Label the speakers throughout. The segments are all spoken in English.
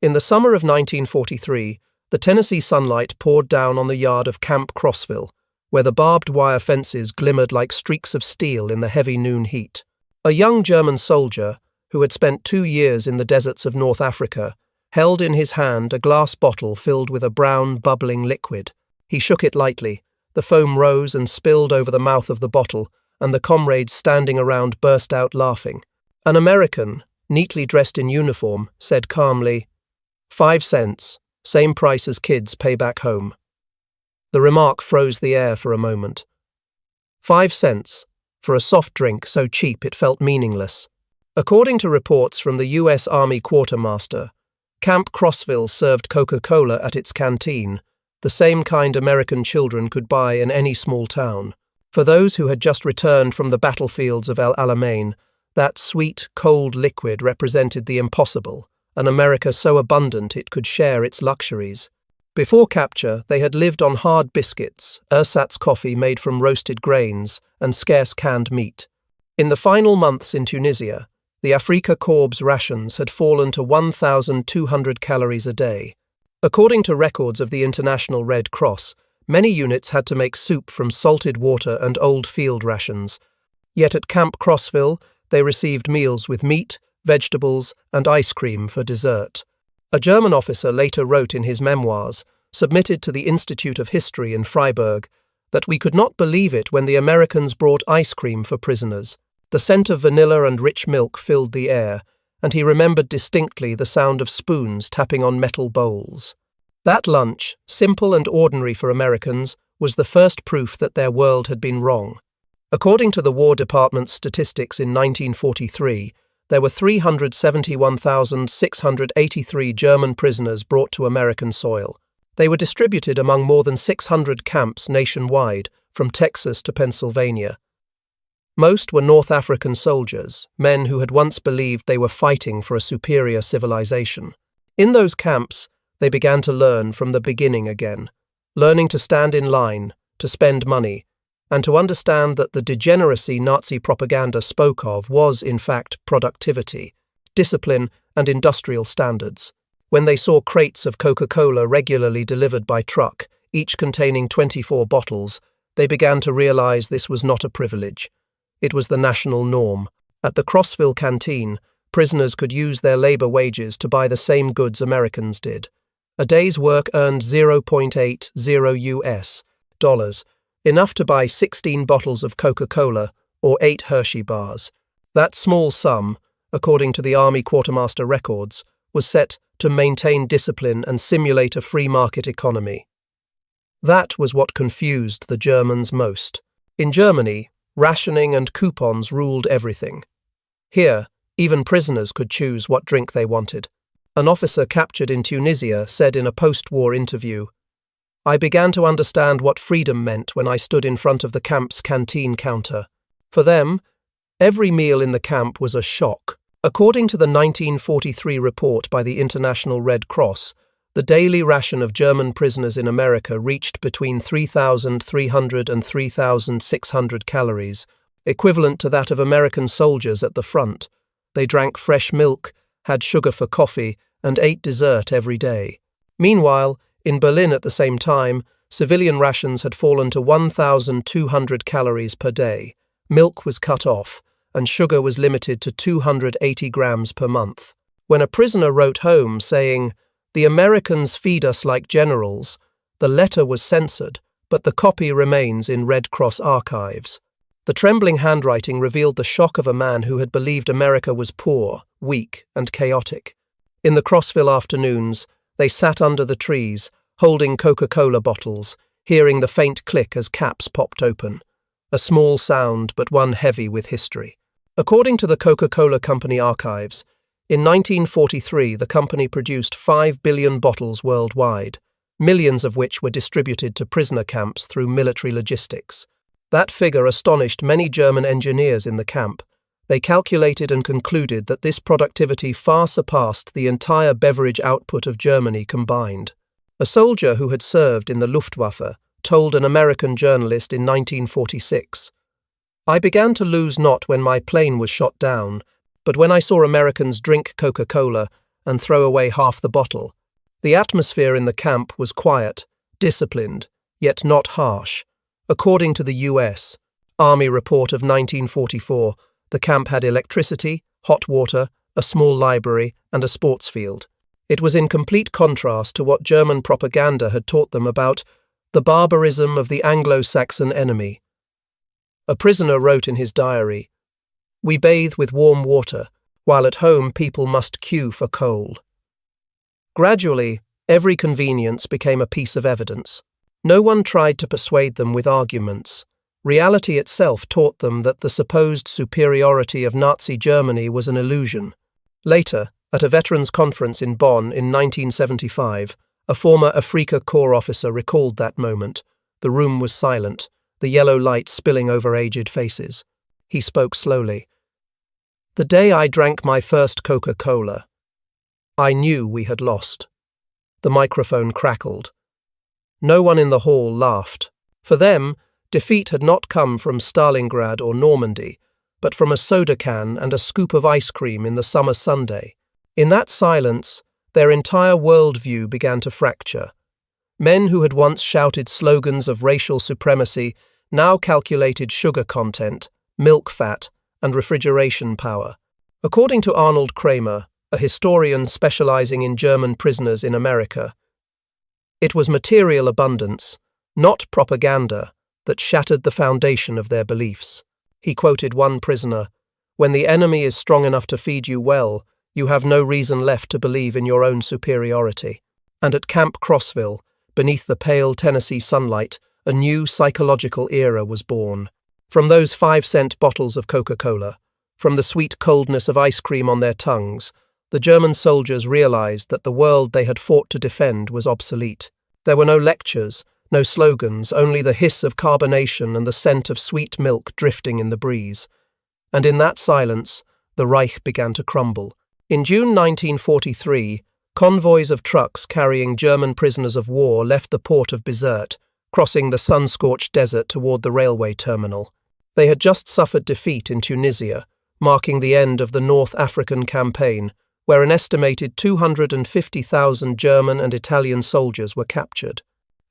Speaker 1: In the summer of 1943, the Tennessee sunlight poured down on the yard of Camp Crossville, where the barbed wire fences glimmered like streaks of steel in the heavy noon heat. A young German soldier, who had spent 2 years in the deserts of North Africa, held in his hand a glass bottle filled with a brown, bubbling liquid. He shook it lightly. The foam rose and spilled over the mouth of the bottle, and the comrades standing around burst out laughing. An American, neatly dressed in uniform, said calmly, "5 cents, same price as kids pay back home." The remark froze the air for a moment. 5 cents, for a soft drink so cheap it felt meaningless. According to reports from the U.S. Army quartermaster, Camp Crossville served Coca-Cola at its canteen, the same kind American children could buy in any small town. For those who had just returned from the battlefields of El Alamein, that sweet, cold liquid represented the impossible, an America so abundant it could share its luxuries. Before capture, they had lived on hard biscuits, ersatz coffee made from roasted grains, and scarce canned meat. In the final months in Tunisia, the Afrika Korps rations had fallen to 1,200 calories a day. According to records of the International Red Cross, many units had to make soup from salted water and old field rations. Yet at Camp Crossville, they received meals with meat, vegetables, and ice cream for dessert. A German officer later wrote in his memoirs, submitted to the Institute of History in Freiburg, that we could not believe it when the Americans brought ice cream for prisoners. The scent of vanilla and rich milk filled the air, and he remembered distinctly the sound of spoons tapping on metal bowls. That lunch, simple and ordinary for Americans, was the first proof that their world had been wrong. According to the War Department's statistics in 1943, there were 371,683 German prisoners brought to American soil. They were distributed among more than 600 camps nationwide, from Texas to Pennsylvania. Most were North African soldiers, men who had once believed they were fighting for a superior civilization. In those camps, they began to learn from the beginning again, learning to stand in line, to spend money, and to understand that the degeneracy Nazi propaganda spoke of was, in fact, productivity, discipline, and industrial standards. When they saw crates of Coca-Cola regularly delivered by truck, each containing 24 bottles, they began to realize this was not a privilege. It was the national norm. At the Crossville canteen, prisoners could use their labor wages to buy the same goods Americans did. A day's work earned $0.80 US, enough to buy 16 bottles of Coca-Cola or 8 Hershey bars. That small sum, according to the Army Quartermaster records, was set to maintain discipline and simulate a free market economy. That was what confused the Germans most. In Germany, rationing and coupons ruled everything. Here, even prisoners could choose what drink they wanted. An officer captured in Tunisia said in a post-war interview, "I began to understand what freedom meant when I stood in front of the camp's canteen counter. For them, every meal in the camp was a shock." According to the 1943 report by the International Red Cross, the daily ration of German prisoners in America reached between 3,300 and 3,600 calories, equivalent to that of American soldiers at the front. They drank fresh milk, had sugar for coffee, and ate dessert every day. Meanwhile, in Berlin at the same time, civilian rations had fallen to 1,200 calories per day. Milk was cut off, and sugar was limited to 280 grams per month. When a prisoner wrote home saying, "The Americans feed us like generals," the letter was censored, but the copy remains in Red Cross archives. The trembling handwriting revealed the shock of a man who had believed America was poor, weak, and chaotic. In the Crossville afternoons, they sat under the trees, holding Coca-Cola bottles, hearing the faint click as caps popped open. A small sound, but one heavy with history. According to the Coca-Cola Company archives, in 1943 the company produced 5 billion bottles worldwide, millions of which were distributed to prisoner camps through military logistics. That figure astonished many German engineers in the camp. They calculated and concluded that this productivity far surpassed the entire beverage output of Germany combined. A soldier who had served in the Luftwaffe told an American journalist in 1946, "I began to lose not when my plane was shot down, but when I saw Americans drink Coca-Cola and throw away half the bottle. The atmosphere in the camp was quiet, disciplined, yet not harsh. According to the U.S. Army report of 1944, the camp had electricity, hot water, a small library, and a sports field. It was in complete contrast to what German propaganda had taught them about the barbarism of the Anglo-Saxon enemy. A prisoner wrote in his diary, "We bathe with warm water, while at home people must queue for coal." Gradually, every convenience became a piece of evidence. No one tried to persuade them with arguments. Reality itself taught them that the supposed superiority of Nazi Germany was an illusion. Later, at a veterans' conference in Bonn in 1975, a former Afrika Korps officer recalled that moment. The room was silent, the yellow light spilling over aged faces. He spoke slowly. "The day I drank my first Coca-Cola, I knew we had lost." The microphone crackled. No one in the hall laughed. For them, defeat had not come from Stalingrad or Normandy, but from a soda can and a scoop of ice cream in the summer Sunday. In that silence, their entire worldview began to fracture. Men who had once shouted slogans of racial supremacy now calculated sugar content, milk fat, and refrigeration power. According to Arnold Kramer, a historian specializing in German prisoners in America, it was material abundance, not propaganda, that shattered the foundation of their beliefs. He quoted one prisoner, "When the enemy is strong enough to feed you well, you have no reason left to believe in your own superiority." And at Camp Crossville, beneath the pale Tennessee sunlight, a new psychological era was born. From those 5-cent bottles of Coca-Cola, from the sweet coldness of ice cream on their tongues, the German soldiers realized that the world they had fought to defend was obsolete. There were no lectures, no slogans, only the hiss of carbonation and the scent of sweet milk drifting in the breeze. And in that silence, the Reich began to crumble. In June 1943, convoys of trucks carrying German prisoners of war left the port of Bizerte, crossing the sun-scorched desert toward the railway terminal. They had just suffered defeat in Tunisia, marking the end of the North African campaign, where an estimated 250,000 German and Italian soldiers were captured.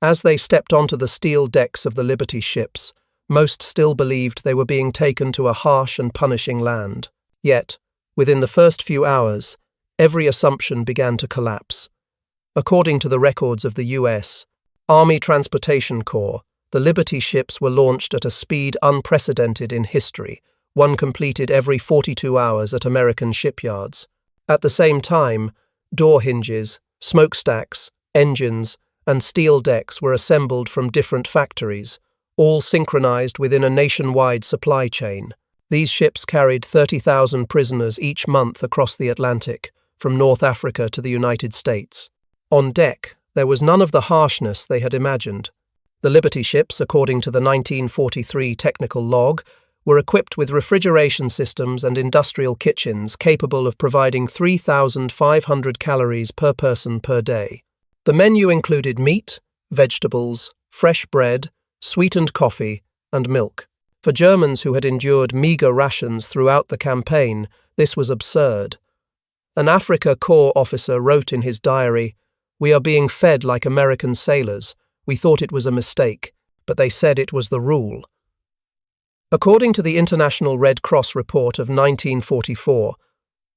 Speaker 1: As they stepped onto the steel decks of the Liberty ships, most still believed they were being taken to a harsh and punishing land. Yet, within the first few hours, every assumption began to collapse. According to the records of the U.S. Army Transportation Corps, the Liberty ships were launched at a speed unprecedented in history, one completed every 42 hours at American shipyards. At the same time, door hinges, smokestacks, engines, and steel decks were assembled from different factories, all synchronized within a nationwide supply chain. These ships carried 30,000 prisoners each month across the Atlantic, from North Africa to the United States. On deck, there was none of the harshness they had imagined. The Liberty ships, according to the 1943 technical log, were equipped with refrigeration systems and industrial kitchens capable of providing 3,500 calories per person per day. The menu included meat, vegetables, fresh bread, sweetened coffee, and milk. For Germans who had endured meager rations throughout the campaign, this was absurd. An Afrika Korps officer wrote in his diary, "We are being fed like American sailors. We thought it was a mistake, but they said it was the rule." According to the International Red Cross report of 1944,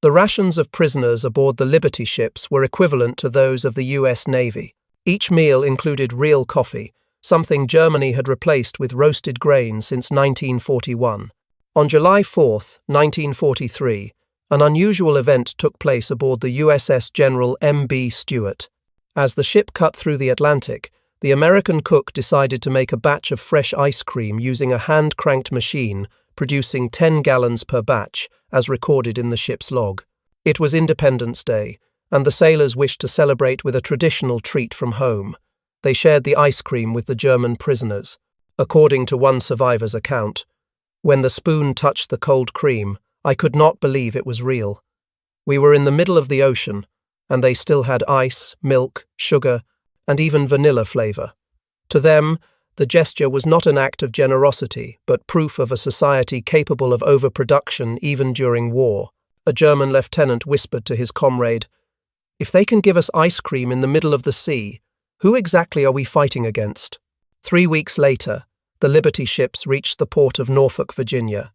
Speaker 1: the rations of prisoners aboard the Liberty ships were equivalent to those of the U.S. Navy. Each meal included real coffee, something Germany had replaced with roasted grain since 1941. On July 4, 1943, an unusual event took place aboard the USS General M.B. Stewart. As the ship cut through the Atlantic, the American cook decided to make a batch of fresh ice cream using a hand-cranked machine, producing 10 gallons per batch, as recorded in the ship's log. It was Independence Day, and the sailors wished to celebrate with a traditional treat from home. They shared the ice cream with the German prisoners. According to one survivor's account, "When the spoon touched the cold cream, I could not believe it was real. We were in the middle of the ocean, and they still had ice, milk, sugar, and even vanilla flavor. To them, the gesture was not an act of generosity, but proof of a society capable of overproduction even during war. A German lieutenant whispered to his comrade, If they can give us ice cream in the middle of the sea, who exactly are we fighting against? 3 weeks later, the Liberty ships reached the port of Norfolk, Virginia.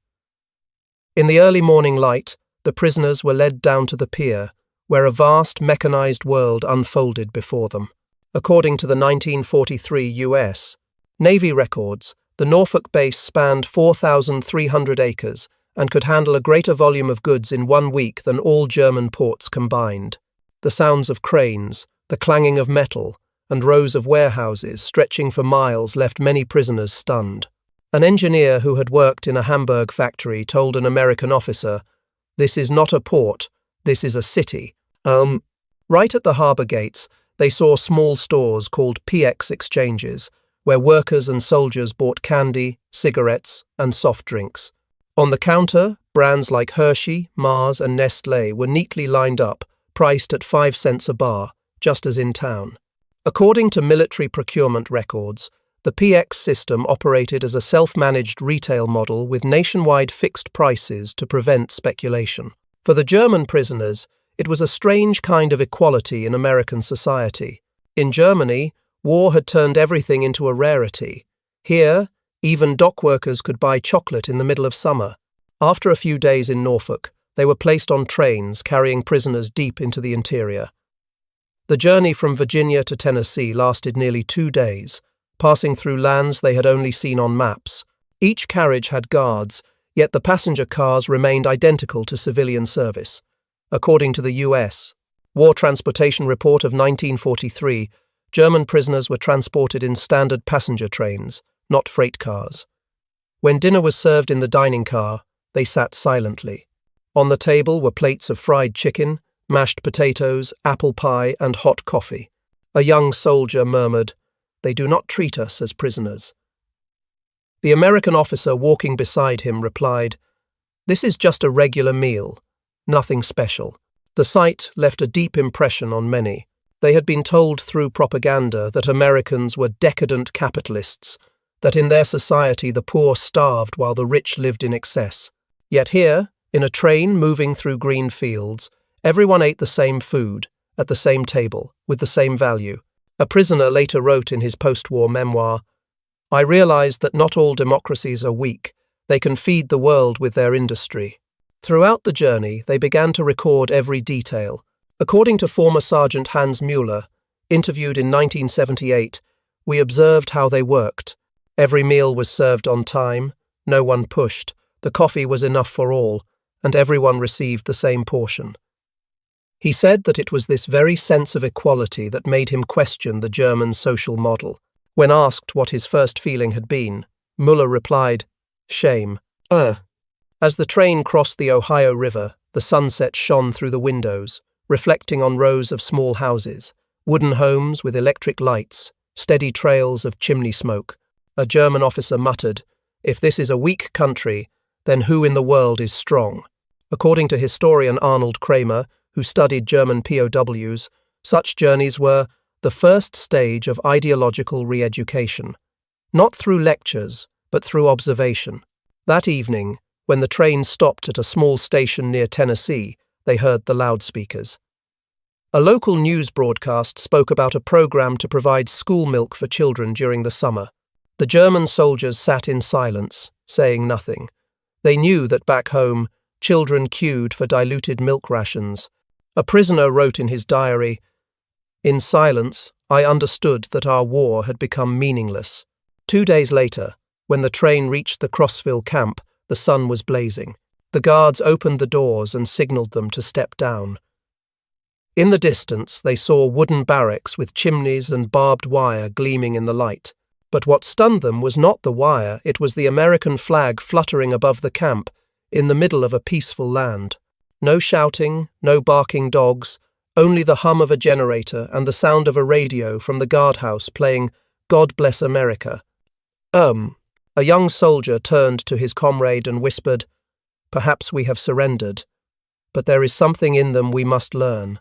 Speaker 1: In the early morning light, the prisoners were led down to the pier, where a vast mechanized world unfolded before them. According to the 1943 U.S. Navy records, the Norfolk base spanned 4,300 acres and could handle a greater volume of goods in 1 week than all German ports combined. The sounds of cranes, the clanging of metal, and rows of warehouses stretching for miles left many prisoners stunned. An engineer who had worked in a Hamburg factory told an American officer, "This is not a port, this is a city." Right at the harbour gates, they saw small stores called PX exchanges, where workers and soldiers bought candy, cigarettes, and soft drinks. On the counter, brands like Hershey, Mars, and Nestlé were neatly lined up, priced at 5 cents a bar, just as in town. According to military procurement records, the PX system operated as a self-managed retail model with nationwide fixed prices to prevent speculation. For the German prisoners, it was a strange kind of equality in American society. In Germany, war had turned everything into a rarity. Here, even dock workers could buy chocolate in the middle of summer. After a few days in Norfolk, they were placed on trains carrying prisoners deep into the interior. The journey from Virginia to Tennessee lasted nearly 2 days, passing through lands they had only seen on maps. Each carriage had guards, yet the passenger cars remained identical to civilian service. According to the U.S. War Transportation Report of 1943, German prisoners were transported in standard passenger trains, not freight cars. When dinner was served in the dining car, they sat silently. On the table were plates of fried chicken, mashed potatoes, apple pie, and hot coffee. A young soldier murmured, "They do not treat us as prisoners." The American officer walking beside him replied, "This is just a regular meal, nothing special." The sight left a deep impression on many. They had been told through propaganda that Americans were decadent capitalists, that in their society the poor starved while the rich lived in excess. Yet here, in a train moving through green fields, everyone ate the same food, at the same table, with the same value. A prisoner later wrote in his post-war memoir, "I realized that not all democracies are weak. They can feed the world with their industry." Throughout the journey, they began to record every detail. According to former Sergeant Hans Müller, interviewed in 1978, "We observed how they worked. Every meal was served on time, no one pushed, the coffee was enough for all, and everyone received the same portion." He said that it was this very sense of equality that made him question the German social model. When asked what his first feeling had been, Müller replied, "Shame." As the train crossed the Ohio River, the sunset shone through the windows, reflecting on rows of small houses, wooden homes with electric lights, steady trails of chimney smoke. A German officer muttered, "If this is a weak country, then who in the world is strong?" According to historian Arnold Kramer, who studied German POWs, such journeys were the first stage of ideological re-education, not through lectures, but through observation. That evening, when the train stopped at a small station near Tennessee, they heard the loudspeakers. A local news broadcast spoke about a program to provide school milk for children during the summer. The German soldiers sat in silence, saying nothing. They knew that back home, children queued for diluted milk rations. A prisoner wrote in his diary, "In silence, I understood that our war had become meaningless." 2 days later, when the train reached the Crossville camp, the sun was blazing. The guards opened the doors and signaled them to step down. In the distance, they saw wooden barracks with chimneys and barbed wire gleaming in the light. But what stunned them was not the wire, it was the American flag fluttering above the camp, in the middle of a peaceful land. No shouting, no barking dogs, only the hum of a generator and the sound of a radio from the guardhouse playing "God Bless America." A young soldier turned to his comrade and whispered, "Perhaps we have surrendered, but there is something in them we must learn."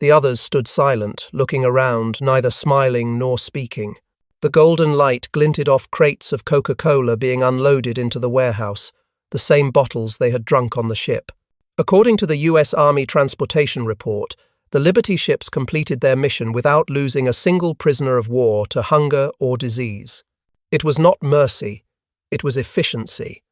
Speaker 1: The others stood silent, looking around, neither smiling nor speaking. The golden light glinted off crates of Coca-Cola being unloaded into the warehouse, the same bottles they had drunk on the ship. According to the U.S. Army Transportation Report, the Liberty ships completed their mission without losing a single prisoner of war to hunger or disease. It was not mercy, it was efficiency.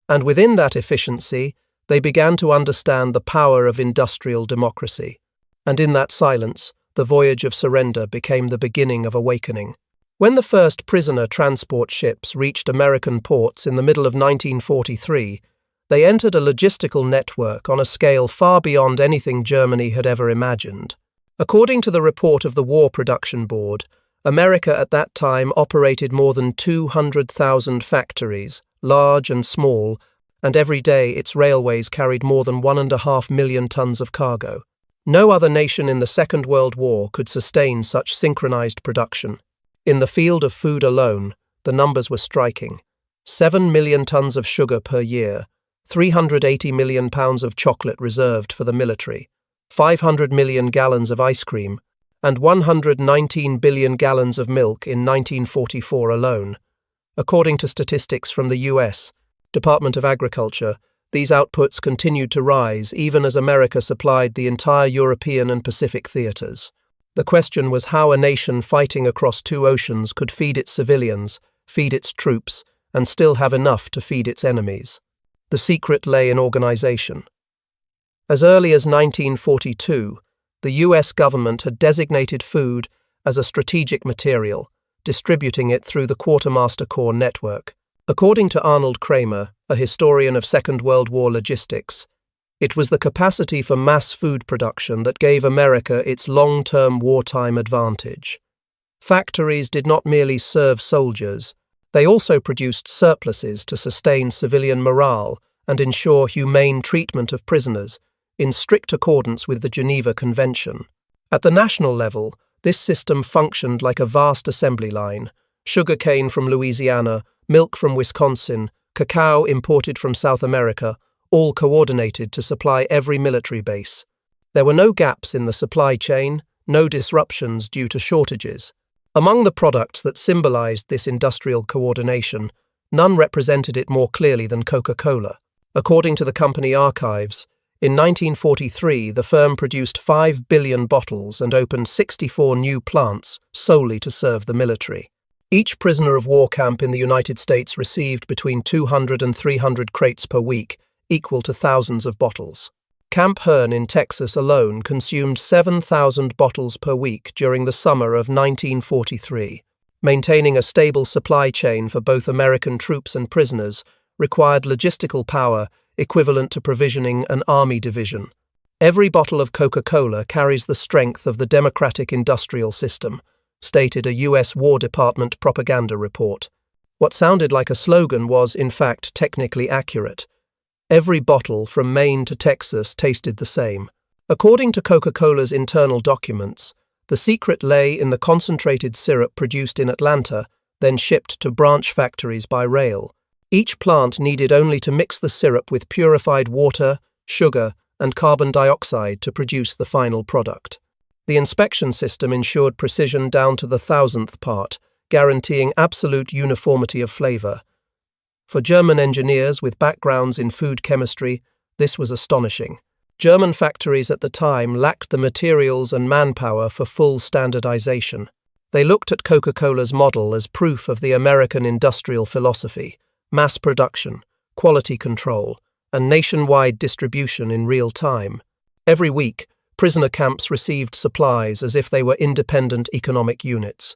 Speaker 1: And within that efficiency, they began to understand the power of industrial democracy. And in that silence, the voyage of surrender became the beginning of awakening. When the first prisoner transport ships reached American ports in the middle of 1943, they entered a logistical network on a scale far beyond anything Germany had ever imagined. According to the report of the War Production Board, America at that time operated more than 200,000 factories, large and small, and every day its railways carried more than 1.5 million tons of cargo. No other nation in the Second World War could sustain such synchronized production. In the field of food alone, the numbers were striking. 7 million tons of sugar per year, 380 million pounds of chocolate reserved for the military, 500 million gallons of ice cream, and 119 billion gallons of milk in 1944 alone. According to statistics from the US Department of Agriculture, these outputs continued to rise even as America supplied the entire European and Pacific theaters. The question was how a nation fighting across two oceans could feed its civilians, feed its troops, and still have enough to feed its enemies. The secret lay in organization. As early as 1942, the US government had designated food as a strategic material, distributing it through the Quartermaster Corps network. According to Arnold Kramer, a historian of Second World War logistics, it was the capacity for mass food production that gave America its long-term wartime advantage. Factories did not merely serve soldiers, they also produced surpluses to sustain civilian morale and ensure humane treatment of prisoners, in strict accordance with the Geneva Convention. At the national level, this system functioned like a vast assembly line: sugarcane from Louisiana, milk from Wisconsin, cacao imported from South America, all coordinated to supply every military base. There were no gaps in the supply chain, no disruptions due to shortages. Among the products that symbolized this industrial coordination, none represented it more clearly than Coca-Cola. According to the company archives, in 1943 the firm produced 5 billion bottles and opened 64 new plants solely to serve the military. Each prisoner of war camp in the United States received between 200 and 300 crates per week, equal to thousands of bottles. Camp Hearn in Texas alone consumed 7,000 bottles per week during the summer of 1943. Maintaining a stable supply chain for both American troops and prisoners required logistical power equivalent to provisioning an army division. Every bottle of Coca-Cola carries the strength of the democratic industrial system, stated a U.S. War Department propaganda report. What sounded like a slogan was, in fact, technically accurate. Every bottle from Maine to Texas tasted the same. According to Coca-Cola's internal documents, the secret lay in the concentrated syrup produced in Atlanta, then shipped to branch factories by rail. Each plant needed only to mix the syrup with purified water, sugar, and carbon dioxide to produce the final product. The inspection system ensured precision down to the thousandth part, guaranteeing absolute uniformity of flavor. For German engineers with backgrounds in food chemistry, this was astonishing. German factories at the time lacked the materials and manpower for full standardization. They looked at Coca-Cola's model as proof of the American industrial philosophy: mass production, quality control, and nationwide distribution in real time. Every week, prisoner camps received supplies as if they were independent economic units.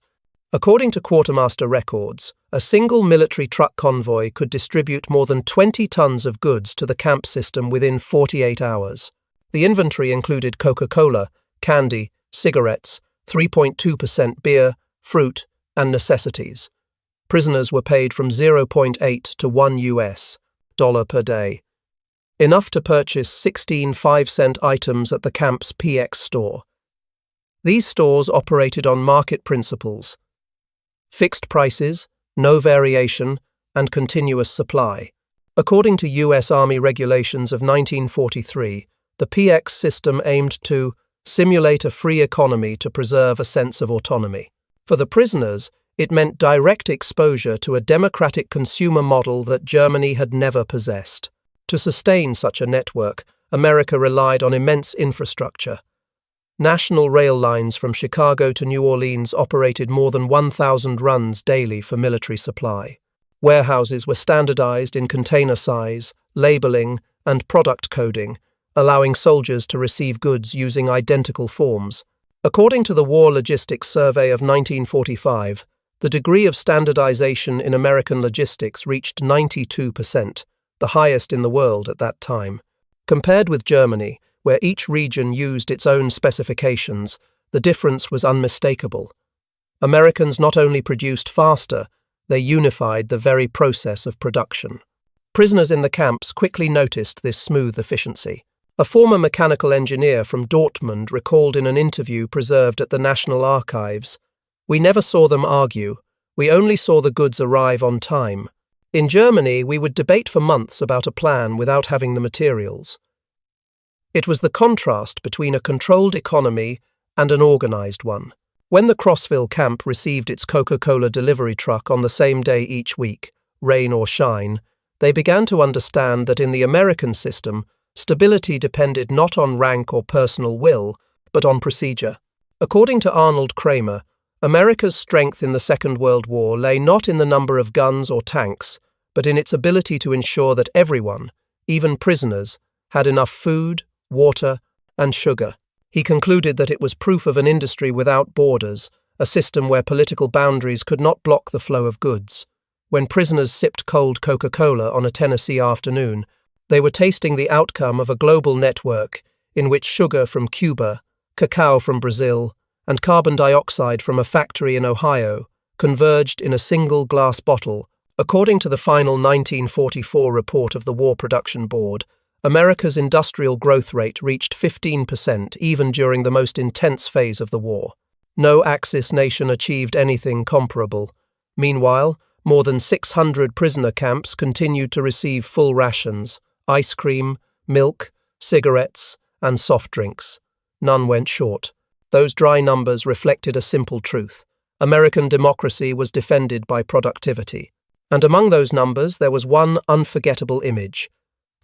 Speaker 1: According to quartermaster records, a single military truck convoy could distribute more than 20 tons of goods to the camp system within 48 hours. The inventory included Coca-Cola, candy, cigarettes, 3.2% beer, fruit, and necessities. Prisoners were paid from 0.8 to $1 per day, enough to purchase 16 5-cent items at the camp's PX store. These stores operated on market principles: fixed prices, no variation, and continuous supply. According to U.S. Army regulations of 1943, the PX system aimed to simulate a free economy to preserve a sense of autonomy. For the prisoners, it meant direct exposure to a democratic consumer model that Germany had never possessed. To sustain such a network, America relied on immense infrastructure. National rail lines from Chicago to New Orleans operated more than 1,000 runs daily for military supply. Warehouses were standardized in container size, labeling, and product coding, allowing soldiers to receive goods using identical forms. According to the War Logistics Survey of 1945, the degree of standardization in American logistics reached 92%, the highest in the world at that time. Compared with Germany, where each region used its own specifications, the difference was unmistakable. Americans not only produced faster, they unified the very process of production. Prisoners in the camps quickly noticed this smooth efficiency. A former mechanical engineer from Dortmund recalled in an interview preserved at the National Archives, "We never saw them argue. We only saw the goods arrive on time. In Germany, we would debate for months about a plan without having the materials." It was the contrast between a controlled economy and an organized one. When the Crossville camp received its Coca-Cola delivery truck on the same day each week, rain or shine, they began to understand that in the American system, stability depended not on rank or personal will, but on procedure. According to Arnold Kramer, America's strength in the Second World War lay not in the number of guns or tanks, but in its ability to ensure that everyone, even prisoners, had enough food, water, and sugar. He concluded that it was proof of an industry without borders, a system where political boundaries could not block the flow of goods. When prisoners sipped cold Coca-Cola on a Tennessee afternoon, they were tasting the outcome of a global network in which sugar from Cuba, cacao from Brazil, and carbon dioxide from a factory in Ohio converged in a single glass bottle. According to the final 1944 report of the War Production Board, America's industrial growth rate reached 15% even during the most intense phase of the war. No Axis nation achieved anything comparable. Meanwhile, more than 600 prisoner camps continued to receive full rations, ice cream, milk, cigarettes, and soft drinks. None went short. Those dry numbers reflected a simple truth. American democracy was defended by productivity. And among those numbers, there was one unforgettable image.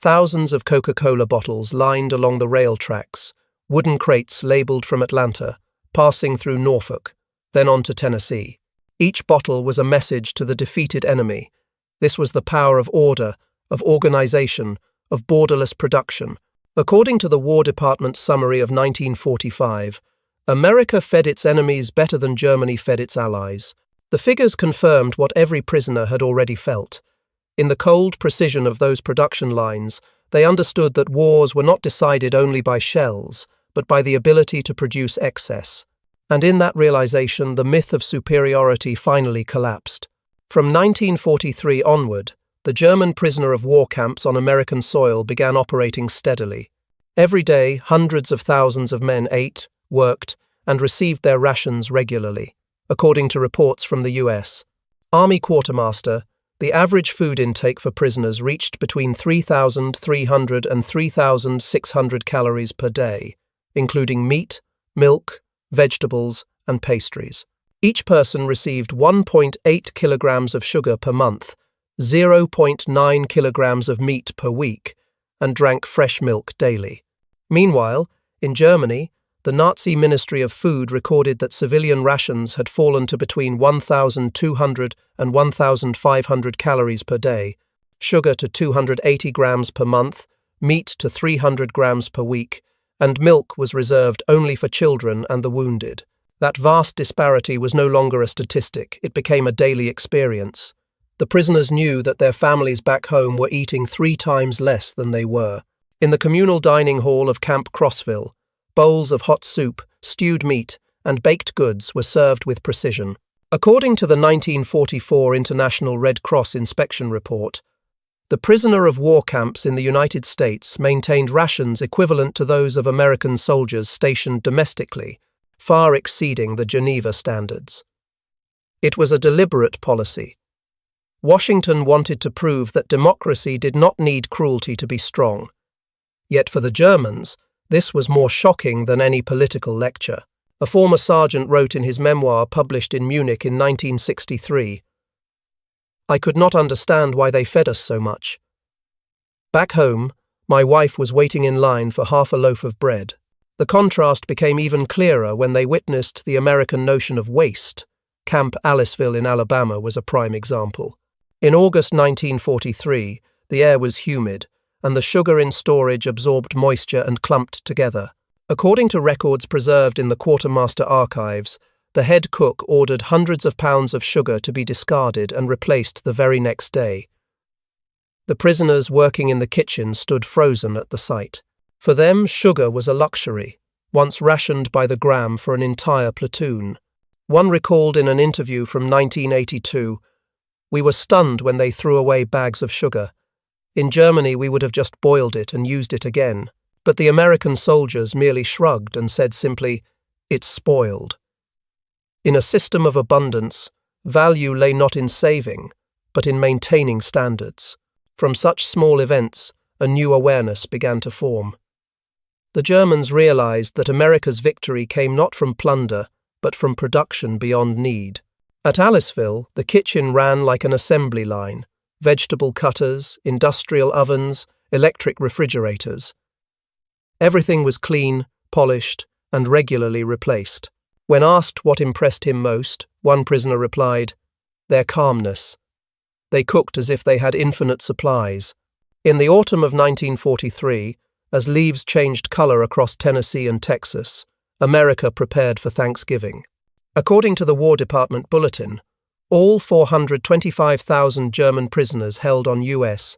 Speaker 1: Thousands of Coca-Cola bottles lined along the rail tracks, wooden crates labeled from Atlanta, passing through Norfolk, then on to Tennessee. Each bottle was a message to the defeated enemy. This was the power of order, of organization, of borderless production. According to the War Department's summary of 1945, America fed its enemies better than Germany fed its allies. The figures confirmed what every prisoner had already felt. In the cold precision of those production lines, they understood that wars were not decided only by shells, but by the ability to produce excess. And in that realization, the myth of superiority finally collapsed. From 1943 onward, the German prisoner of war camps on American soil began operating steadily. Every day, hundreds of thousands of men ate, worked, and received their rations regularly. According to reports from the U.S. Army Quartermaster, the average food intake for prisoners reached between 3,300 and 3,600 calories per day, including meat, milk, vegetables, and pastries. Each person received 1.8 kilograms of sugar per month, 0.9 kilograms of meat per week, and drank fresh milk daily. Meanwhile, in Germany, the Nazi Ministry of Food recorded that civilian rations had fallen to between 1,200 and 1,500 calories per day, sugar to 280 grams per month, meat to 300 grams per week, and milk was reserved only for children and the wounded. That vast disparity was no longer a statistic, it became a daily experience. The prisoners knew that their families back home were eating 3 times less than they were. In the communal dining hall of Camp Crossville, bowls of hot soup, stewed meat, and baked goods were served with precision. According to the 1944 International Red Cross Inspection Report, the prisoner of war camps in the United States maintained rations equivalent to those of American soldiers stationed domestically, far exceeding the Geneva standards. It was a deliberate policy. Washington wanted to prove that democracy did not need cruelty to be strong. Yet for the Germans, this was more shocking than any political lecture. A former sergeant wrote in his memoir published in Munich in 1963, "I could not understand why they fed us so much. Back home, my wife was waiting in line for half a loaf of bread. The contrast became even clearer when they witnessed the American notion of waste. Camp Aliceville in Alabama was a prime example. In August 1943, the air was humid, and the sugar in storage absorbed moisture and clumped together. According to records preserved in the quartermaster archives, the head cook ordered hundreds of pounds of sugar to be discarded and replaced the very next day. The prisoners working in the kitchen stood frozen at the sight. For them, sugar was a luxury, once rationed by the gram for an entire platoon. One recalled in an interview from 1982, "We were stunned when they threw away bags of sugar. In Germany, we would have just boiled it and used it again. But the American soldiers merely shrugged and said simply, 'It's spoiled.' In a system of abundance, value lay not in saving, but in maintaining standards. From such small events, a new awareness began to form. The Germans realized that America's victory came not from plunder, but from production beyond need. At Aliceville, the kitchen ran like an assembly line: vegetable cutters, industrial ovens, electric refrigerators. Everything was clean, polished, and regularly replaced. When asked what impressed him most, one prisoner replied, "Their calmness. They cooked as if they had infinite supplies." In the autumn of 1943, as leaves changed color across Tennessee and Texas, America prepared for Thanksgiving. According to the War Department bulletin, all 425,000 German prisoners held on U.S.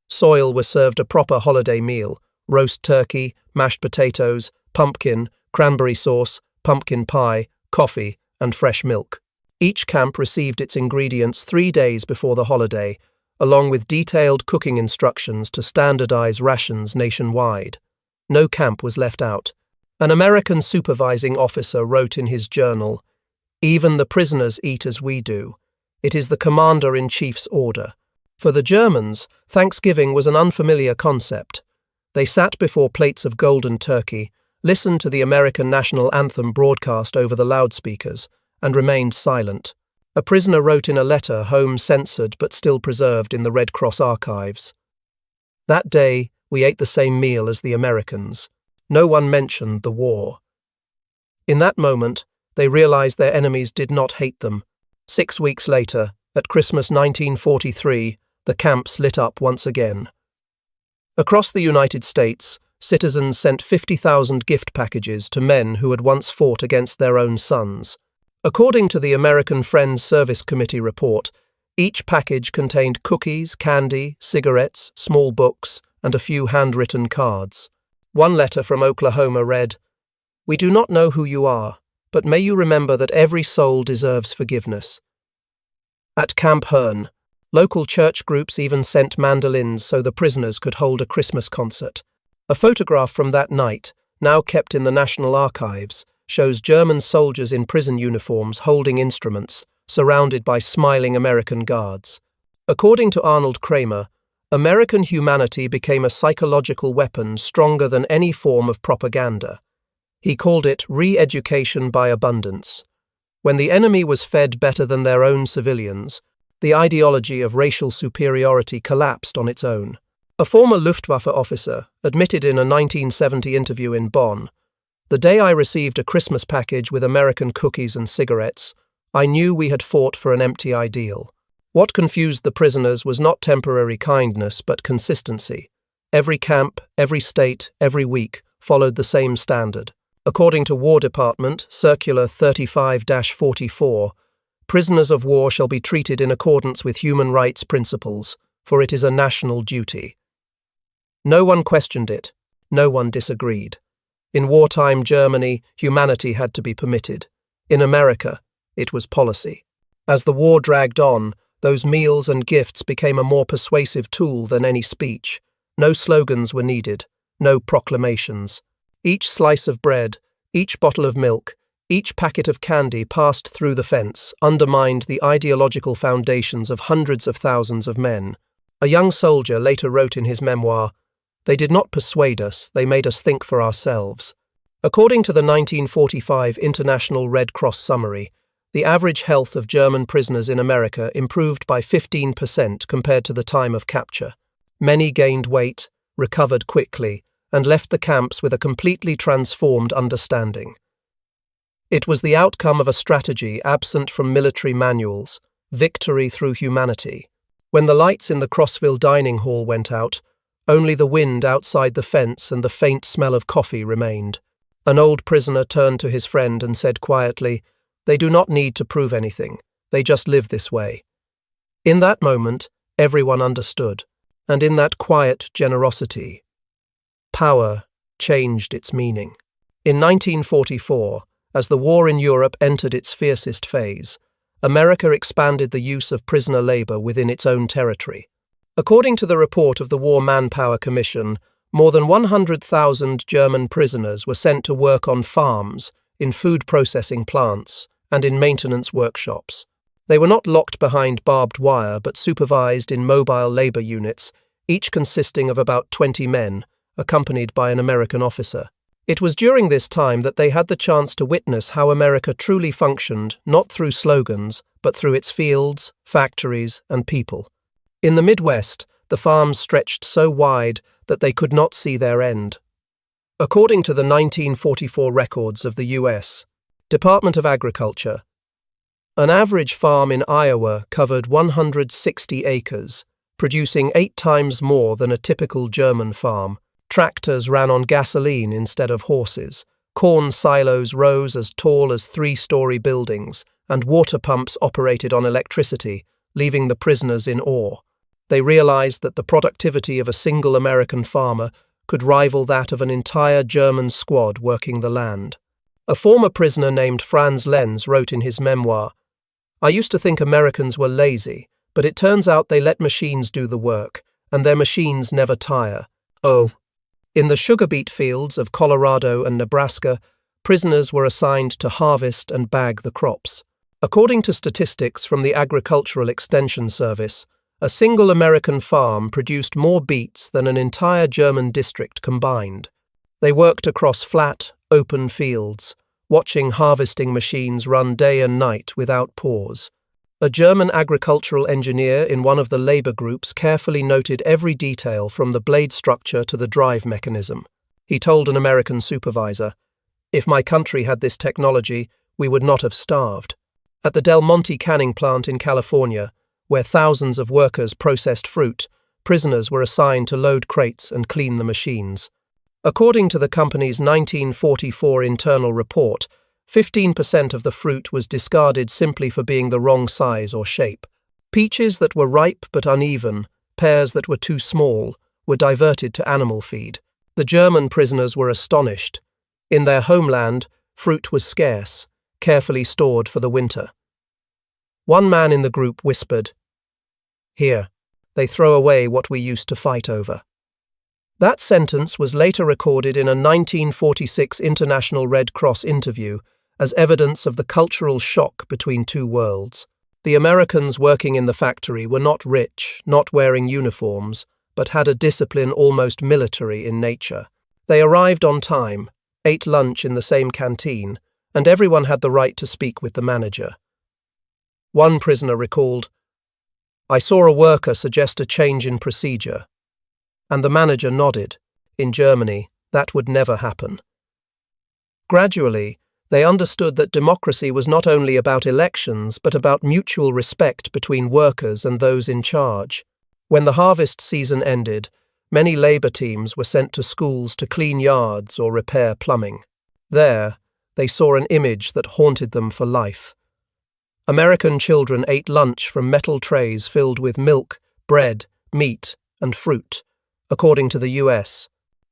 Speaker 1: soil were served a proper holiday meal: roast turkey, mashed potatoes, pumpkin, cranberry sauce, pumpkin pie, coffee, and fresh milk. Each camp received its ingredients 3 days before the holiday, along with detailed cooking instructions to standardize rations nationwide. No camp was left out. An American supervising officer wrote in his journal, "Even the prisoners eat as we do. It is the commander-in-chief's order." For the Germans, Thanksgiving was an unfamiliar concept. They sat before plates of golden turkey, listened to the American national anthem broadcast over the loudspeakers, and remained silent. A prisoner wrote in a letter home censored but still preserved in the Red Cross archives, "That day, we ate the same meal as the Americans. No one mentioned the war." In that moment, they realized their enemies did not hate them. 6 weeks later, at Christmas 1943, the camps lit up once again. Across the United States, citizens sent 50,000 gift packages to men who had once fought against their own sons. According to the American Friends Service Committee report, each package contained cookies, candy, cigarettes, small books, and a few handwritten cards. One letter from Oklahoma read, "We do not know who you are, but may you remember that every soul deserves forgiveness." At Camp Hearn, local church groups even sent mandolins so the prisoners could hold a Christmas concert. A photograph from that night, now kept in the National Archives, shows German soldiers in prison uniforms holding instruments, surrounded by smiling American guards. According to Arnold Kramer, American humanity became a psychological weapon stronger than any form of propaganda. He called it re-education by abundance. When the enemy was fed better than their own civilians, the ideology of racial superiority collapsed on its own. A former Luftwaffe officer admitted in a 1970 interview in Bonn, "The day I received a Christmas package with American cookies and cigarettes, I knew we had fought for an empty ideal." What confused the prisoners was not temporary kindness, but consistency. Every camp, every state, every week followed the same standard. According to War Department Circular 35-44, prisoners of war shall be treated in accordance with human rights principles, for it is a national duty. No one questioned it. No one disagreed. In wartime Germany, humanity had to be permitted. In America, it was policy. As the war dragged on, those meals and gifts became a more persuasive tool than any speech. No slogans were needed, no proclamations. Each slice of bread, each bottle of milk, each packet of candy passed through the fence undermined the ideological foundations of hundreds of thousands of men. A young soldier later wrote in his memoir, "They did not persuade us, they made us think for ourselves." According to the 1945 International Red Cross Summary, the average health of German prisoners in America improved by 15% compared to the time of capture. Many gained weight, recovered quickly, and left the camps with a completely transformed understanding. It was the outcome of a strategy absent from military manuals, victory through humanity. When the lights in the Crossville dining hall went out, only the wind outside the fence and the faint smell of coffee remained. An old prisoner turned to his friend and said quietly, "They do not need to prove anything. They just live this way." In that moment, everyone understood, and in that quiet generosity, power changed its meaning. In 1944, as the war in Europe entered its fiercest phase, America expanded the use of prisoner labor within its own territory. According to the report of the War Manpower Commission, more than 100,000 German prisoners were sent to work on farms, in food processing plants, and in maintenance workshops. They were not locked behind barbed wire but supervised in mobile labor units, each consisting of about 20 men, accompanied by an American officer. It was during this time that they had the chance to witness how America truly functioned, not through slogans, but through its fields, factories, and people. In the Midwest, the farms stretched so wide that they could not see their end. According to the 1944 records of the U.S. Department of Agriculture, an average farm in Iowa covered 160 acres, producing 8 times more than a typical German farm. Tractors ran on gasoline instead of horses. Corn silos rose as tall as 3-story buildings, and water pumps operated on electricity, leaving the prisoners in awe. They realized that the productivity of a single American farmer could rival that of an entire German squad working the land. A former prisoner named Franz Lenz wrote in his memoir, "I used to think Americans were lazy, but it turns out they let machines do the work, and their machines never tire. Oh." In the sugar beet fields of Colorado and Nebraska, prisoners were assigned to harvest and bag the crops. According to statistics from the Agricultural Extension Service, a single American farm produced more beets than an entire German district combined. They worked across flat, open fields, watching harvesting machines run day and night without pause. A German agricultural engineer in one of the labor groups carefully noted every detail from the blade structure to the drive mechanism. He told an American supervisor, "If my country had this technology, we would not have starved." At the Del Monte canning plant in California, where thousands of workers processed fruit, prisoners were assigned to load crates and clean the machines. According to the company's 1944 internal report, 15% of the fruit was discarded simply for being the wrong size or shape. Peaches that were ripe but uneven, pears that were too small, were diverted to animal feed. The German prisoners were astonished. In their homeland, fruit was scarce, carefully stored for the winter. One man in the group whispered, "Here, they throw away what we used to fight over." That sentence was later recorded in a 1946 International Red Cross interview as evidence of the cultural shock between two worlds. The Americans working in the factory were not rich, not wearing uniforms, but had a discipline almost military in nature. They arrived on time, ate lunch in the same canteen, and everyone had the right to speak with the manager. One prisoner recalled, "I saw a worker suggest a change in procedure, and the manager nodded. In Germany, that would never happen." Gradually, they understood that democracy was not only about elections but about mutual respect between workers and those in charge. When the harvest season ended, many labor teams were sent to schools to clean yards or repair plumbing. There, they saw an image that haunted them for life. American children ate lunch from metal trays filled with milk, bread, meat, and fruit. According to the U.S.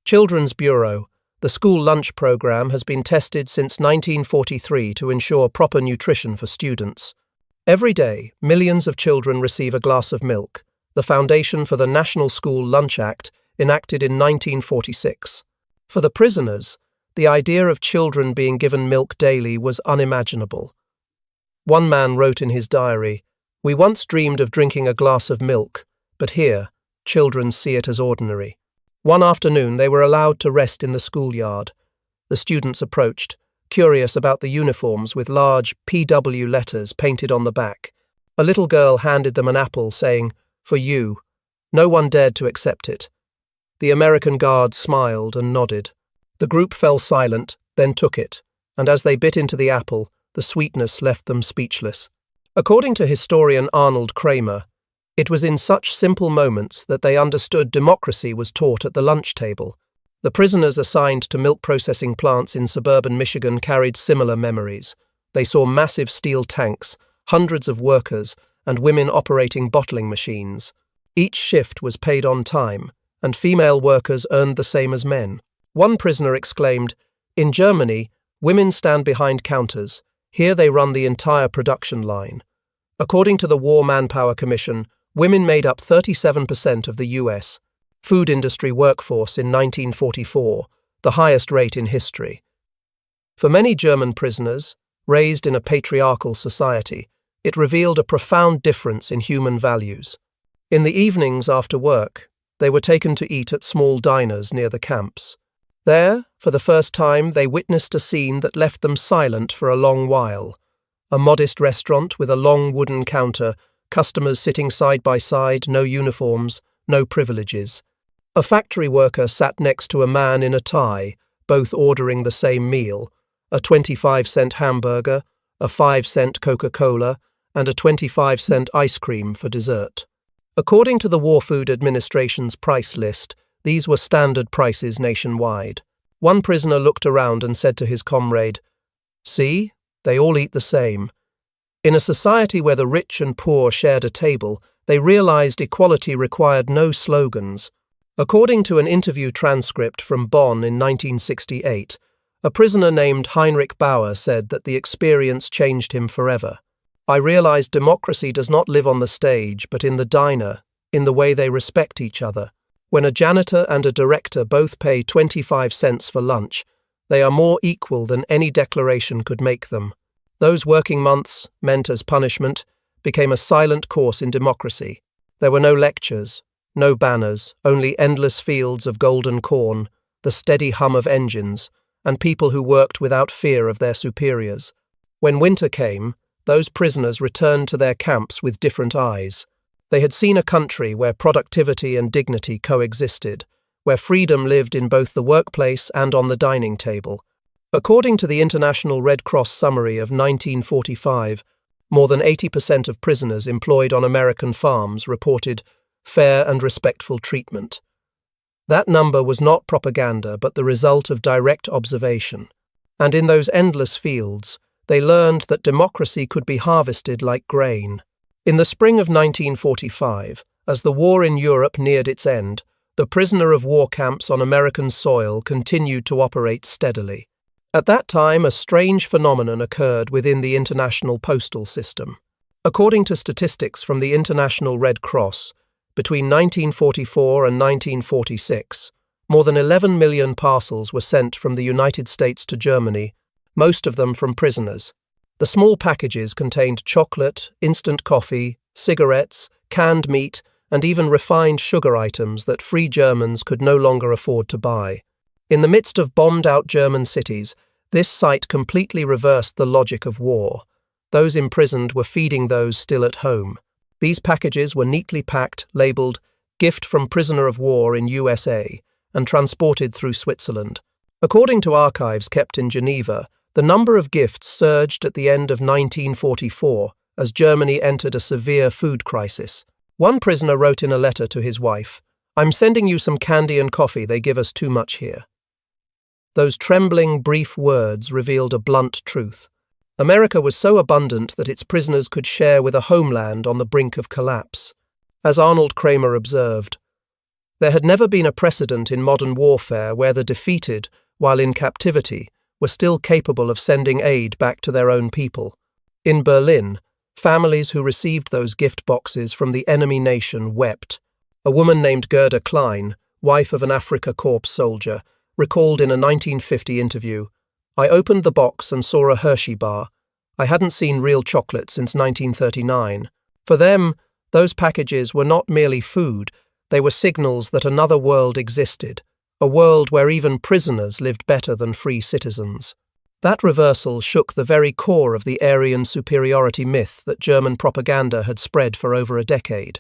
Speaker 1: Children's Bureau, the school lunch program has been tested since 1943 to ensure proper nutrition for students. Every day, millions of children receive a glass of milk, the foundation for the National School Lunch Act, enacted in 1946. For the prisoners, the idea of children being given milk daily was unimaginable. One man wrote in his diary, "We once dreamed of drinking a glass of milk, but here, children see it as ordinary." One afternoon, they were allowed to rest in the schoolyard. The students approached, curious about the uniforms with large PW letters painted on the back. A little girl handed them an apple, saying, "For you." No one dared to accept it. The American guards smiled and nodded. The group fell silent, then took it, and as they bit into the apple, the sweetness left them speechless. According to historian Arnold Kramer, it was in such simple moments that they understood democracy was taught at the lunch table. The prisoners assigned to milk processing plants in suburban Michigan carried similar memories. They saw massive steel tanks, hundreds of workers, and women operating bottling machines. Each shift was paid on time, and female workers earned the same as men. One prisoner exclaimed, "In Germany, women stand behind counters. Here they run the entire production line." According to the War Manpower Commission, women made up 37% of the U.S. food industry workforce in 1944, the highest rate in history. For many German prisoners, raised in a patriarchal society, it revealed a profound difference in human values. In the evenings after work, they were taken to eat at small diners near the camps. There, for the first time, they witnessed a scene that left them silent for a long while. A modest restaurant with a long wooden counter, customers sitting side by side, no uniforms, no privileges. A factory worker sat next to a man in a tie, both ordering the same meal, a 25-cent hamburger, a 5-cent Coca-Cola, and a 25-cent ice cream for dessert. According to the War Food Administration's price list, these were standard prices nationwide. One prisoner looked around and said to his comrade, "See, they all eat the same." In a society where the rich and poor shared a table, they realized equality required no slogans. According to an interview transcript from Bonn in 1968, a prisoner named Heinrich Bauer said that the experience changed him forever. "I realized democracy does not live on the stage, but in the diner, in the way they respect each other. When a janitor and a director both pay 25 cents for lunch, they are more equal than any declaration could make them. Those working months, meant as punishment, became a silent course in democracy. There were no lectures, no banners, only endless fields of golden corn, the steady hum of engines, and people who worked without fear of their superiors. When winter came, those prisoners returned to their camps with different eyes. They had seen a country where productivity and dignity coexisted, where freedom lived in both the workplace and on the dining table. According to the International Red Cross summary of 1945, more than 80% of prisoners employed on American farms reported fair and respectful treatment. That number was not propaganda, but the result of direct observation. And in those endless fields, they learned that democracy could be harvested like grain. In the spring of 1945, as the war in Europe neared its end, the prisoner of war camps on American soil continued to operate steadily. At that time, a strange phenomenon occurred within the international postal system. According to statistics from the International Red Cross, between 1944 and 1946, more than 11 million parcels were sent from the United States to Germany, most of them from prisoners. The small packages contained chocolate, instant coffee, cigarettes, canned meat, and even refined sugar items that free Germans could no longer afford to buy. In the midst of bombed-out German cities, this sight completely reversed the logic of war. Those imprisoned were feeding those still at home. These packages were neatly packed, labelled "Gift from Prisoner of War in USA," and transported through Switzerland. According to archives kept in Geneva, the number of gifts surged at the end of 1944 as Germany entered a severe food crisis. One prisoner wrote in a letter to his wife, "I'm sending you some candy and coffee, they give us too much here." Those trembling, brief words revealed a blunt truth. America was so abundant that its prisoners could share with a homeland on the brink of collapse. As Arnold Kramer observed, there had never been a precedent in modern warfare where the defeated, while in captivity, were still capable of sending aid back to their own people. In Berlin, families who received those gift boxes from the enemy nation wept. A woman named Gerda Klein, wife of an Afrika Korps soldier, recalled in a 1950 interview, "I opened the box and saw a Hershey bar. I hadn't seen real chocolate since 1939. For them, those packages were not merely food, they were signals that another world existed, a world where even prisoners lived better than free citizens." That reversal shook the very core of the Aryan superiority myth that German propaganda had spread for over a decade.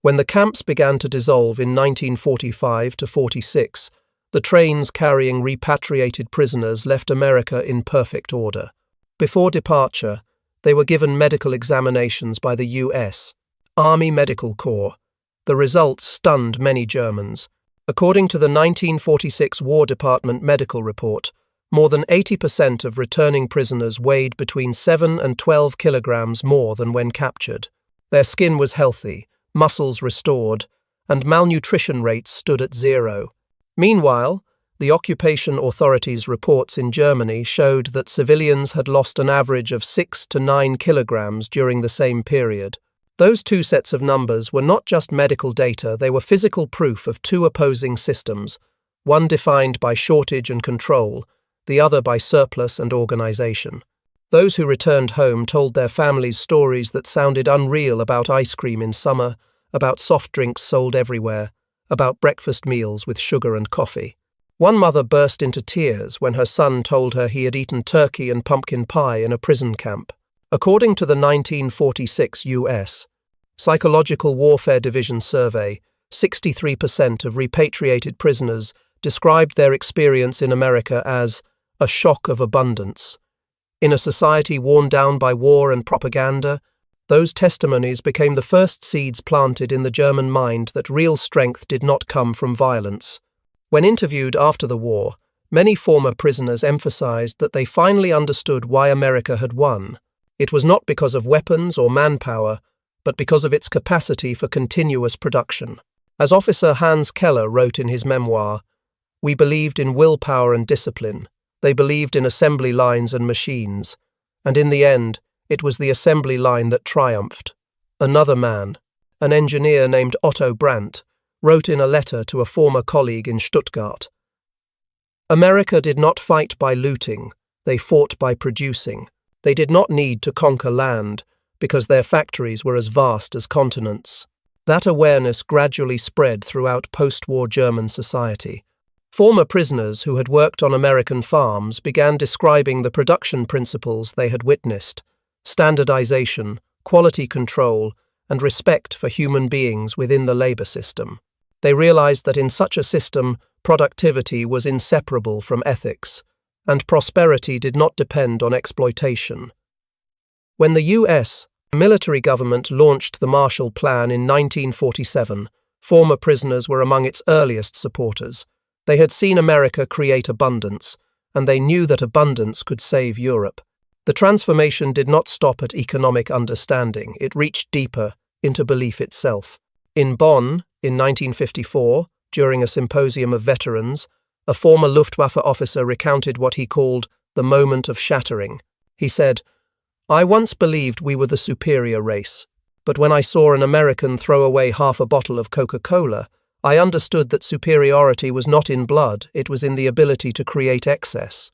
Speaker 1: When the camps began to dissolve in 1945 to 46, the trains carrying repatriated prisoners left America in perfect order. Before departure, they were given medical examinations by the U.S. Army Medical Corps. The results stunned many Germans. According to the 1946 War Department medical report, more than 80% of returning prisoners weighed between 7 and 12 kilograms more than when captured. Their skin was healthy, muscles restored, and malnutrition rates stood at 0. Meanwhile, the occupation authorities' reports in Germany showed that civilians had lost an average of 6 to 9 kilograms during the same period. Those two sets of numbers were not just medical data, they were physical proof of two opposing systems, one defined by shortage and control, the other by surplus and organization. Those who returned home told their families stories that sounded unreal about ice cream in summer, about soft drinks sold everywhere, about breakfast meals with sugar and coffee. One mother burst into tears when her son told her he had eaten turkey and pumpkin pie in a prison camp. According to the 1946 U.S. Psychological Warfare Division survey, 63% of repatriated prisoners described their experience in America as a shock of abundance. In a society worn down by war and propaganda, those testimonies became the first seeds planted in the German mind that real strength did not come from violence. When interviewed after the war, many former prisoners emphasized that they finally understood why America had won. It was not because of weapons or manpower, but because of its capacity for continuous production. As Officer Hans Keller wrote in his memoir, "We believed in willpower and discipline. They believed in assembly lines and machines. And in the end, it was the assembly line that triumphed." Another man, an engineer named Otto Brandt, wrote in a letter to a former colleague in Stuttgart, "America did not fight by looting, they fought by producing. They did not need to conquer land, because their factories were as vast as continents." That awareness gradually spread throughout post-war German society. Former prisoners who had worked on American farms began describing the production principles they had witnessed: standardization, quality control, and respect for human beings within the labor system. They realized that in such a system, productivity was inseparable from ethics, and prosperity did not depend on exploitation. When the U.S. military government launched the Marshall Plan in 1947, former prisoners were among its earliest supporters. They had seen America create abundance, and they knew that abundance could save Europe. The transformation did not stop at economic understanding, it reached deeper into belief itself. In Bonn, in 1954, during a symposium of veterans, a former Luftwaffe officer recounted what he called the moment of shattering. He said, "I once believed we were the superior race, but when I saw an American throw away half a bottle of Coca-Cola, I understood that superiority was not in blood, it was in the ability to create excess."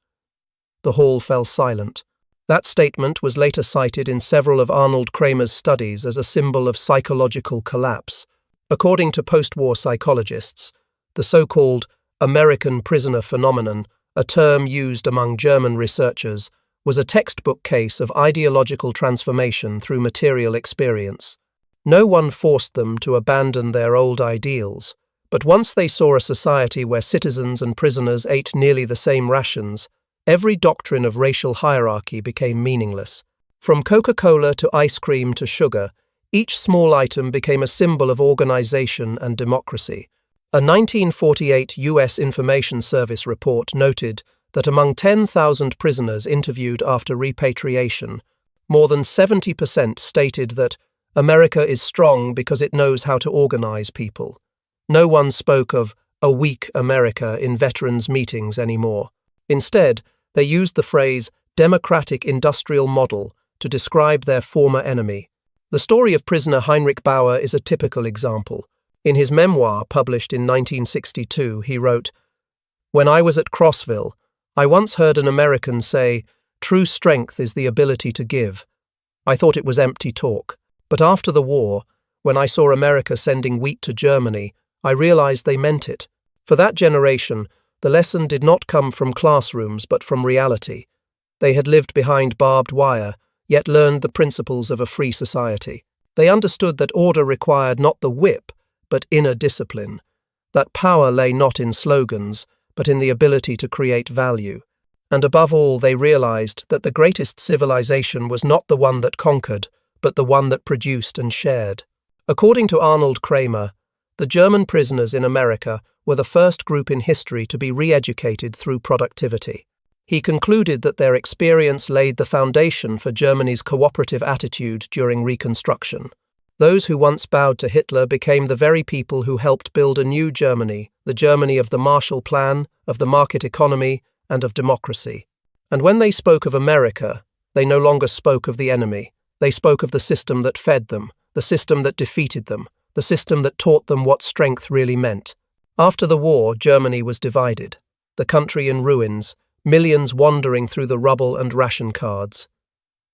Speaker 1: The hall fell silent. That statement was later cited in several of Arnold Kramer's studies as a symbol of psychological collapse. According to post-war psychologists, the so-called American prisoner phenomenon, a term used among German researchers, was a textbook case of ideological transformation through material experience. No one forced them to abandon their old ideals, but once they saw a society where citizens and prisoners ate nearly the same rations, every doctrine of racial hierarchy became meaningless. From Coca-Cola to ice cream to sugar, each small item became a symbol of organization and democracy. A 1948 U.S. Information Service report noted that among 10,000 prisoners interviewed after repatriation, more than 70% stated that America is strong because it knows how to organize people. No one spoke of a weak America in veterans' meetings anymore. Instead, they used the phrase democratic industrial model to describe their former enemy. The story of prisoner Heinrich Bauer is a typical example. In his memoir published in 1962, he wrote, "When I was at Crossville, I once heard an American say, 'True strength is the ability to give.' I thought it was empty talk. But after the war, when I saw America sending wheat to Germany, I realized they meant it. For that generation, the lesson did not come from classrooms but from reality. They had lived behind barbed wire, yet learned the principles of a free society. They understood that order required not the whip, but inner discipline, that power lay not in slogans, but in the ability to create value. And above all, they realized that the greatest civilization was not the one that conquered, but the one that produced and shared. According to Arnold Kramer, the German prisoners in America were the first group in history to be re-educated through productivity. He concluded that their experience laid the foundation for Germany's cooperative attitude during Reconstruction. Those who once bowed to Hitler became the very people who helped build a new Germany, the Germany of the Marshall Plan, of the market economy, and of democracy. And when they spoke of America, they no longer spoke of the enemy. They spoke of the system that fed them, the system that defeated them, the system that taught them what strength really meant. After the war, Germany was divided, the country in ruins, millions wandering through the rubble and ration cards.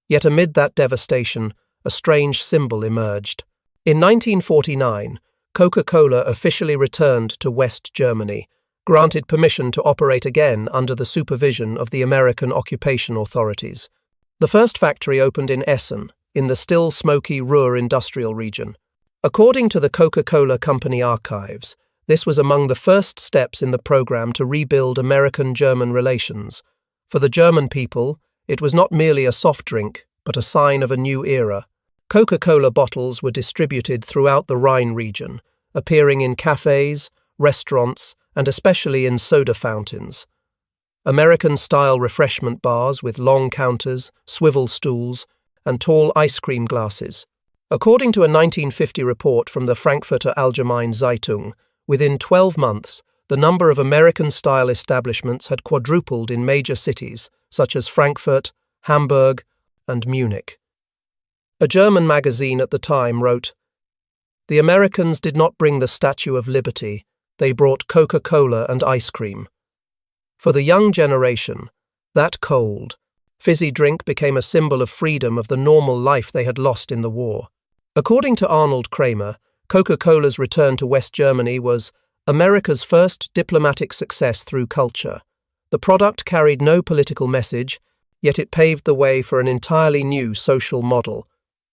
Speaker 1: Yet amid that devastation, a strange symbol emerged. In 1949, Coca-Cola officially returned to West Germany, granted permission to operate again under the supervision of the American occupation authorities. The first factory opened in Essen, in the still smoky Ruhr industrial region. According to the Coca-Cola Company archives, this was among the first steps in the program to rebuild American-German relations. For the German people, it was not merely a soft drink, but a sign of a new era. Coca-Cola bottles were distributed throughout the Rhine region, appearing in cafes, restaurants, and especially in soda fountains. American-style refreshment bars with long counters, swivel stools, and tall ice cream glasses. According to a 1950 report from the Frankfurter Allgemeine Zeitung, within 12 months, the number of American-style establishments had quadrupled in major cities, such as Frankfurt, Hamburg, and Munich. A German magazine at the time wrote, "The Americans did not bring the Statue of Liberty, they brought Coca-Cola and ice cream." For the young generation, that cold, fizzy drink became a symbol of freedom of the normal life they had lost in the war. According to Arnold Kramer, Coca-Cola's return to West Germany was America's first diplomatic success through culture. The product carried no political message, yet it paved the way for an entirely new social model: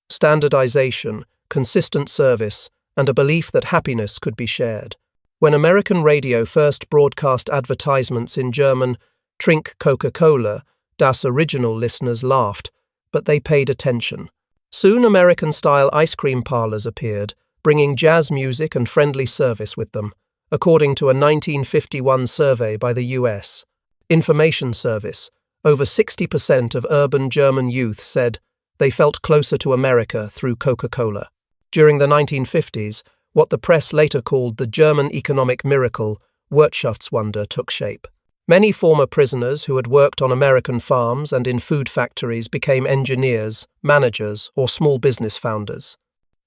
Speaker 1: standardization, consistent service, and a belief that happiness could be shared. When American radio first broadcast advertisements in German, "Trink Coca-Cola," Das original listeners laughed, but they paid attention. Soon American-style ice cream parlors appeared, bringing jazz music and friendly service with them, according to a 1951 survey by the U.S. Information Service. Over 60% of urban German youth said they felt closer to America through Coca-Cola. During the 1950s, what the press later called the German economic miracle, Wirtschaftswunder, took shape. Many former prisoners who had worked on American farms and in food factories became engineers, managers, or small business founders.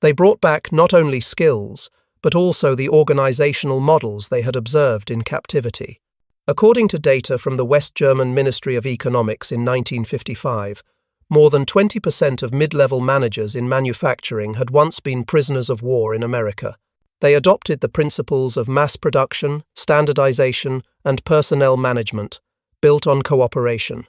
Speaker 1: They brought back not only skills, but also the organizational models they had observed in captivity. According to data from the West German Ministry of Economics in 1955, more than 20% of mid-level managers in manufacturing had once been prisoners of war in America. They adopted the principles of mass production, standardization, and personnel management, built on cooperation.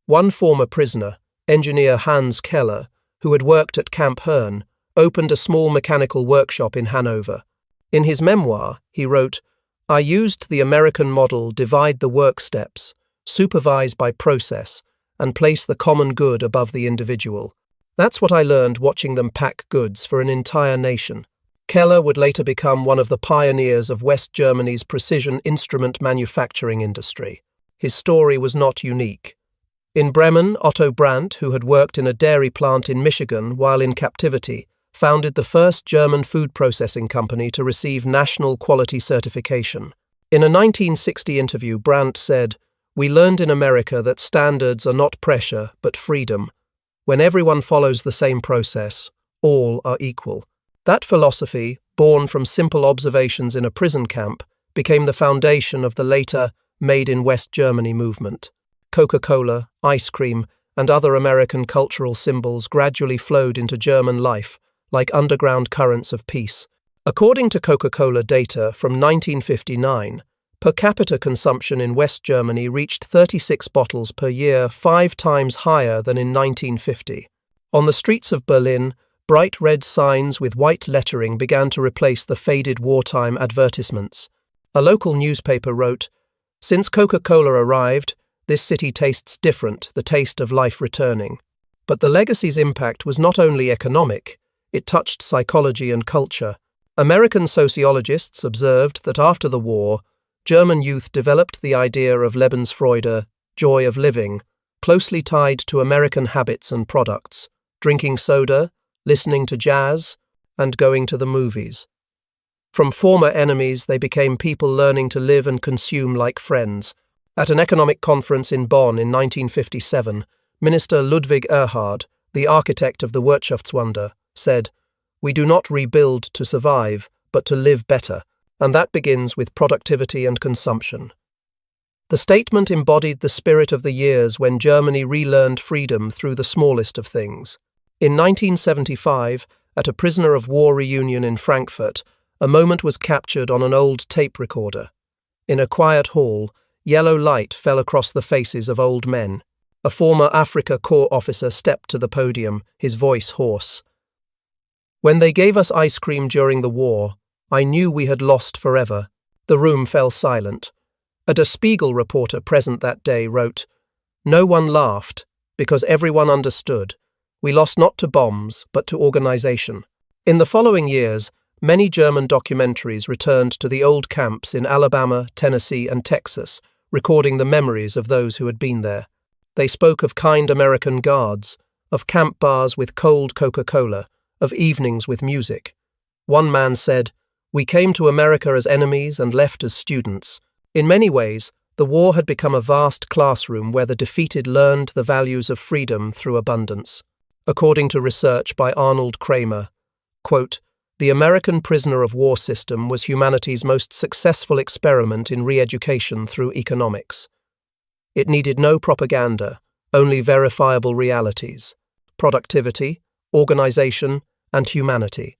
Speaker 1: One former prisoner, engineer Hans Keller, who had worked at Camp Herne, opened a small mechanical workshop in Hanover. In his memoir, he wrote, "I used the American model: divide the work steps, supervise by process, and place the common good above the individual. That's what I learned watching them pack goods for an entire nation." Keller would later become one of the pioneers of West Germany's precision instrument manufacturing industry. His story was not unique. In Bremen, Otto Brandt, who had worked in a dairy plant in Michigan while in captivity, founded the first German food processing company to receive national quality certification. In a 1960 interview, Brandt said, "We learned in America that standards are not pressure, but freedom. When everyone follows the same process, all are equal." That philosophy, born from simple observations in a prison camp, became the foundation of the later Made in West Germany movement. Coca-Cola, ice cream, and other American cultural symbols gradually flowed into German life, like underground currents of peace. According to Coca-Cola data from 1959, per capita consumption in West Germany reached 36 bottles per year, 5 times higher than in 1950. On the streets of Berlin, Bright red signs with white lettering began to replace the faded wartime advertisements. A local newspaper wrote, "Since Coca-Cola arrived, this city tastes different, the taste of life returning." But the legacy's impact was not only economic, it touched psychology and culture. American sociologists observed that after the war, German youth developed the idea of Lebensfreude, joy of living, closely tied to American habits and products, drinking soda, listening to jazz, and going to the movies. From former enemies, they became people learning to live and consume like friends. At an economic conference in Bonn in 1957, Minister Ludwig Erhard, the architect of the Wirtschaftswunder, said, "We do not rebuild to survive, but to live better, and that begins with productivity and consumption." The statement embodied the spirit of the years when Germany relearned freedom through the smallest of things. In 1975, at a prisoner of war reunion in Frankfurt, a moment was captured on an old tape recorder. In a quiet hall, yellow light fell across the faces of old men. A former Africa Corps officer stepped to the podium, his voice hoarse. "When they gave us ice cream during the war, I knew we had lost forever." The room fell silent. A Der Spiegel reporter present that day wrote, "No one laughed, because everyone understood. We lost not to bombs, but to organization." In the following years, many German documentaries returned to the old camps in Alabama, Tennessee, and Texas, recording the memories of those who had been there. They spoke of kind American guards, of camp bars with cold Coca-Cola, of evenings with music. One man said, "We came to America as enemies and left as students." In many ways, the war had become a vast classroom where the defeated learned the values of freedom through abundance. According to research by Arnold Kramer, quote, "The American prisoner of war system was humanity's most successful experiment in re-education through economics. It needed no propaganda, only verifiable realities, productivity, organization, and humanity.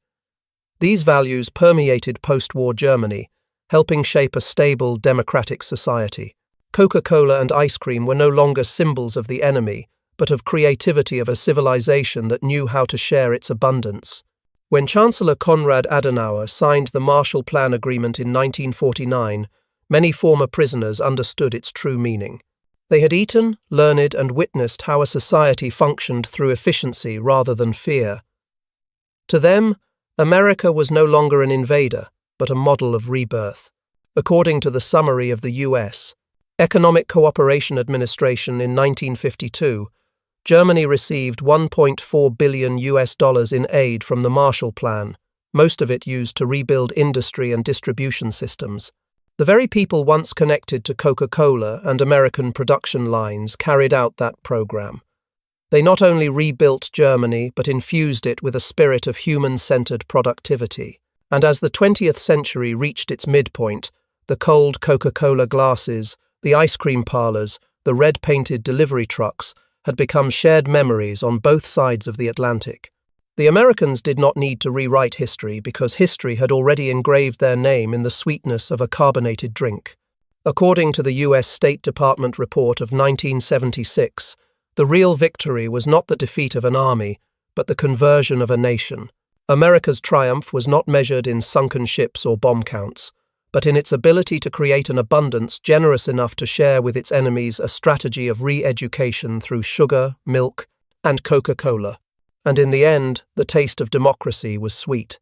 Speaker 1: These values permeated post-war Germany, helping shape a stable, democratic society. Coca-Cola and ice cream were no longer symbols of the enemy, but of creativity of a civilization that knew how to share its abundance." When Chancellor Konrad Adenauer signed the Marshall Plan Agreement in 1949, many former prisoners understood its true meaning. They had eaten, learned, and witnessed how a society functioned through efficiency rather than fear. To them, America was no longer an invader, but a model of rebirth. According to the summary of the U.S. Economic Cooperation Administration in 1952, Germany received $1.4 billion in aid from the Marshall Plan, most of it used to rebuild industry and distribution systems. The very people once connected to Coca-Cola and American production lines carried out that program. They not only rebuilt Germany, but infused it with a spirit of human-centered productivity. And as the 20th century reached its midpoint, the cold Coca-Cola glasses, the ice cream parlors, the red-painted delivery trucks had become shared memories on both sides of the Atlantic. The Americans did not need to rewrite history because history had already engraved their name in the sweetness of a carbonated drink. According to the U.S. State Department report of 1976, the real victory was not the defeat of an army, but the conversion of a nation. America's triumph was not measured in sunken ships or bomb counts, but in its ability to create an abundance generous enough to share with its enemies a strategy of re-education through sugar, milk, and Coca-Cola. And in the end, the taste of democracy was sweet.